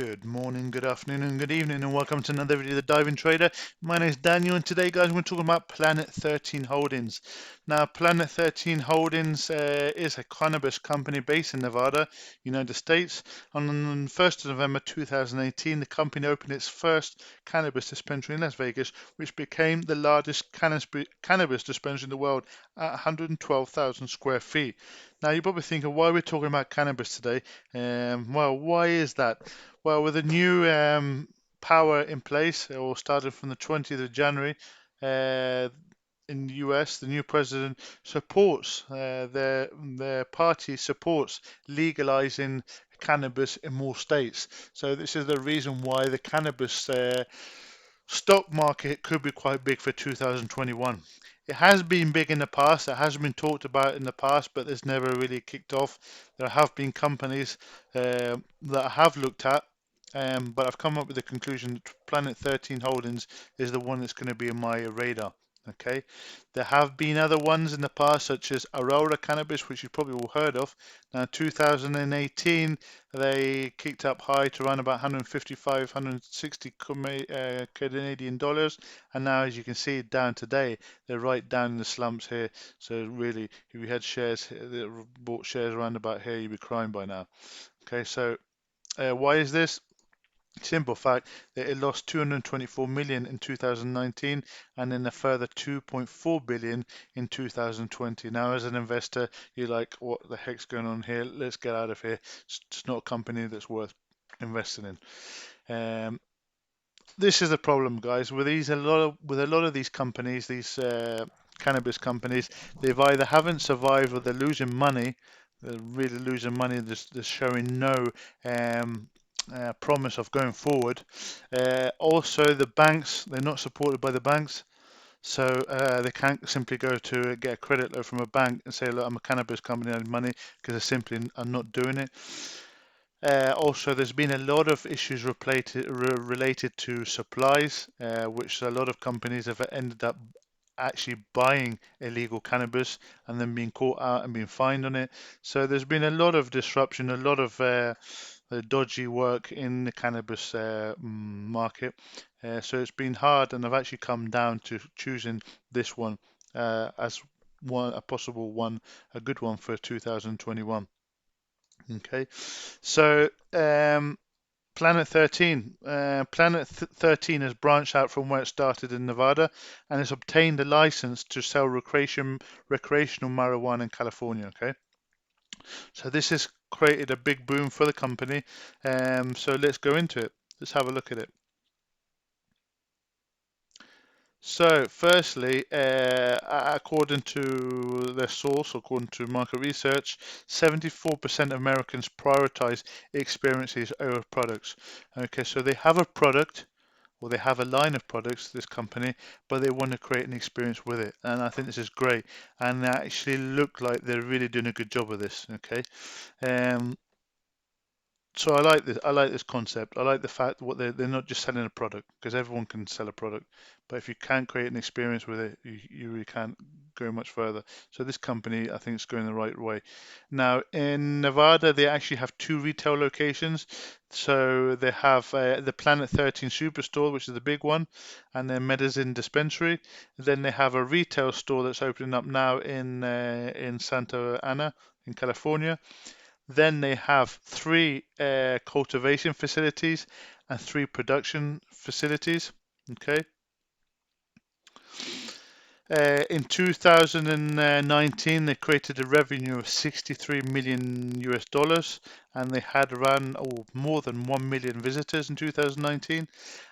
Good morning, good afternoon, and good evening, and welcome to another video of the Diving Trader. My name is Daniel, and today, guys, we're talking about Planet 13 Holdings. Now, Planet 13 Holdings is a cannabis company based in Nevada, United States. On the 1st of November 2018, the company opened its first cannabis dispensary in Las Vegas, which became the largest cannabis dispensary in the world at 112,000 square feet. Now, you're probably thinking, why are we talking about cannabis today? Well, why is that? Well, with a new power in place, or started from the 20th of January uh, in the US, the new president supports their party supports legalizing cannabis in more states. So this is the reason why the cannabis stock market could be quite big for 2021. It has been big in the past, it has been talked about in the past, but it's never really kicked off. There have been companies that I have looked at, but I've come up with the conclusion that Planet 13 Holdings is the one that's going to be on my radar. Okay, there have been other ones in the past, such as Aurora Cannabis, which you've probably all heard of. Now, 2018, they kicked up high to around about 155, 160 Canadian dollars, and now, as you can see, down today, they're right down in the slumps here. So really, if you had shares that bought shares around about here, you'd be crying by now. Okay, so why is this? Simple fact that it lost 224 million in 2019 and then a further 2.4 billion in 2020. Now, as an investor, you're like, what the heck's going on here? Let's get out of here. It's not a company that's worth investing in. This is the problem, guys. With a lot of these companies, these cannabis companies, they've either haven't survived or they're losing money. They're really losing money. They're showing no um, promise of going forward. Also, the banks, they're not supported by the banks. So they can't simply go to get a credit note from a bank and say, look, I'm a cannabis company, I need money, because they simply are not doing it. Also, there's been a lot of issues related to supplies, which a lot of companies have ended up actually buying illegal cannabis and then being caught out and being fined on it. So there's been a lot of disruption, a lot of dodgy work in the cannabis market. So it's been hard, and I've actually come down to choosing this one as a possible one, a good one for 2021. Okay, so Planet 13. Planet 13 has branched out from where it started in Nevada and has obtained a license to sell recreational marijuana in California. Okay, so this has created a big boom for the company. So let's go into it. Let's have a look at it. So, firstly, according to their source, according to market research, 74% of Americans prioritize experiences over products. Okay, so they have a product or they have a line of products, this company, but they want to create an experience with it. And I think this is great. And they actually look like they're really doing a good job of this. Okay. Um, so I like this. I like this concept. I like the fact that what they're not just selling a product, because everyone can sell a product, but if you can't create an experience with it, you really can't go much further. So this company, I think, is going the right way. Now in Nevada, they actually have two retail locations. So they have the Planet 13 Superstore, which is the big one, and then Medicine Dispensary. Then they have a retail store that's opening up now in Santa Ana in California. Then they have three cultivation facilities and three production facilities. Okay. In 2019, they created a revenue of 63 million US dollars, and they had around more than 1 million visitors in 2019,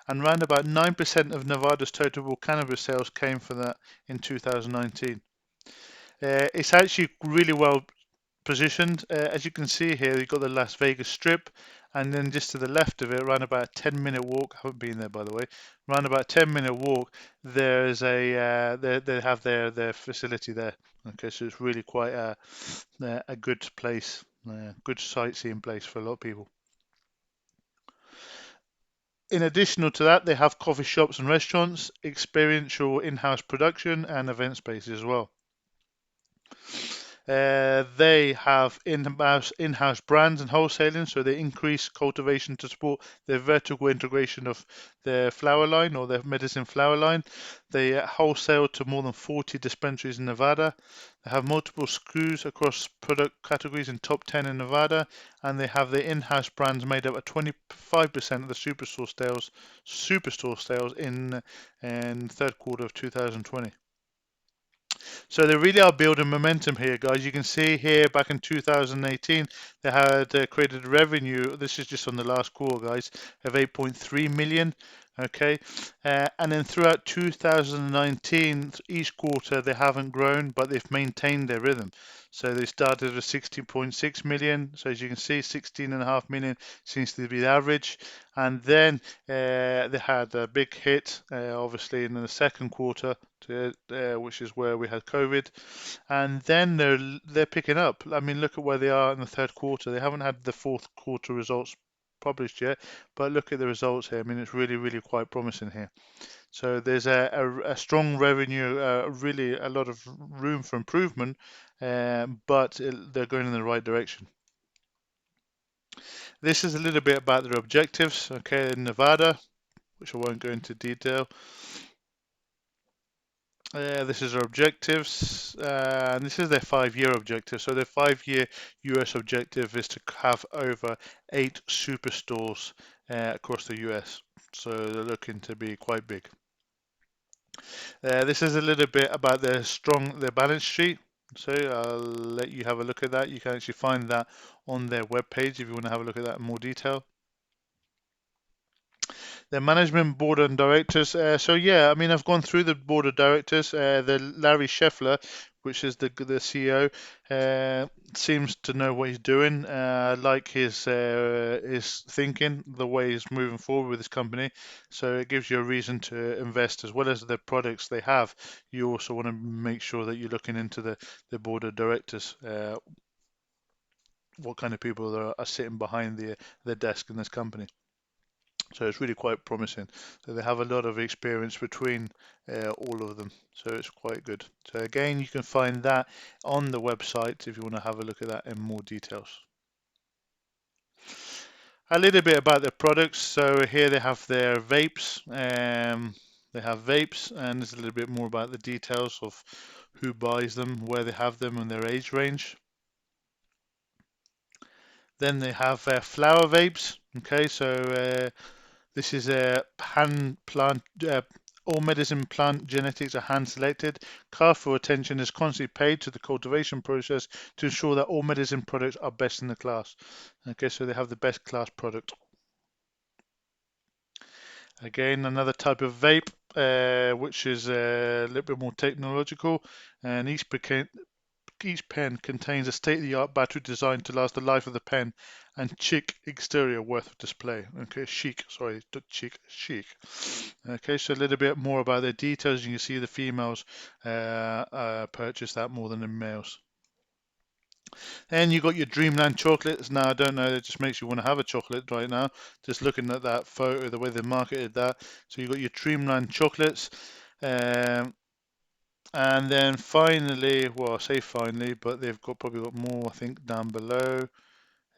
and around about 9% of Nevada's total cannabis sales came from that in 2019. It's actually really well positioned. As you can see here, you've got the Las Vegas Strip, and then just to the left of it, around about a 10-minute walk. I haven't been there, by the way. Around about a 10-minute walk, there's they have their facility there. Okay, so it's really quite a good place, good sightseeing place for a lot of people. In addition to that, they have coffee shops and restaurants, experiential in-house production, and event spaces as well. They have in-house brands and wholesaling, so they increase cultivation to support their vertical integration of their flower line or their medicine flower line. They wholesale to more than 40 dispensaries in Nevada. They have multiple SKUs across product categories in top 10 in Nevada, and they have their in-house brands made up of 25% of the superstore sales in third quarter of 2020. So they really are building momentum here, guys. You can see here back in 2018, they had created revenue. This is just on the last quarter, guys, of 8.3 million. Okay, and then throughout 2019, each quarter they haven't grown, but they've maintained their rhythm. So they started with 16.6 million. So as you can see, 16.5 million seems to be the average. And then they had a big hit, obviously, in the second quarter, which is where we had COVID, and then they're picking up. I mean, look at where they are in the third quarter. They haven't had the fourth quarter results published yet, but look at the results here. I mean, it's really, really quite promising here. So there's a strong revenue, really a lot of room for improvement, but they're going in the right direction. This is a little bit about their objectives, okay, in Nevada, which I won't go into detail. This is our objectives, and this is their 5-year objective. So their 5-year US objective is to have over 8 superstores across the US. So they're looking to be quite big. This is a little bit about their balance sheet. So I'll let you have a look at that. You can actually find that on their webpage if you want to have a look at that in more detail. The management board and directors. So yeah, I mean, I've gone through the board of directors. The Larry Scheffler, which is the CEO, seems to know what he's doing. I like his thinking, the way he's moving forward with his company. So it gives you a reason to invest, as well as the products they have. You also want to make sure that you're looking into the board of directors. What kind of people are sitting behind the desk in this company. So it's really quite promising. So they have a lot of experience between all of them. So it's quite good. So again, you can find that on the website if you want to have a look at that in more details. A little bit about their products. So here they have their vapes. They have vapes, and there's a little bit more about the details of who buys them, where they have them, and their age range. Then they have flower vapes. Okay, so this is a hand plant. All medicine plant genetics are hand selected. Careful attention is constantly paid to the cultivation process to ensure that all medicine products are best in the class. Okay, so they have the best class product. Again, another type of vape, which is a little bit more technological, and each pen contains a state-of-the-art battery designed to last the life of the pen and chic exterior worth of display. Okay, chic, sorry, not chic, chic. Okay, so a little bit more about the details. You can see the females purchase that more than the males. And you got your Dreamland chocolates. Now, I don't know, it just makes you want to have a chocolate right now. Just looking at that photo, the way they marketed that. So you got your Dreamland chocolates. And then finally, well, I say finally, but they've probably got more, I think, down below.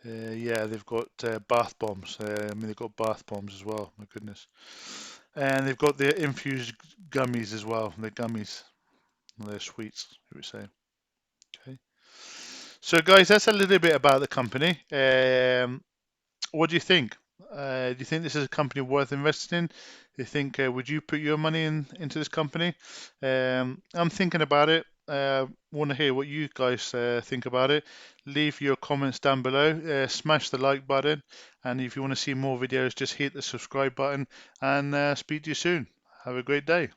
Yeah, they've got bath bombs. I mean, they've got bath bombs as well. My goodness. And they've got their infused gummies as well. They're gummies. They're sweets, you would say. Okay. So, guys, that's a little bit about the company. What do you think? Do you think this is a company worth investing in? Do you think would you put your money into this company? I'm thinking about it. Want to hear what you guys think about it. Leave your comments down below. Smash the like button, and if you want to see more videos, just hit the subscribe button. And speak to you soon. Have a great day.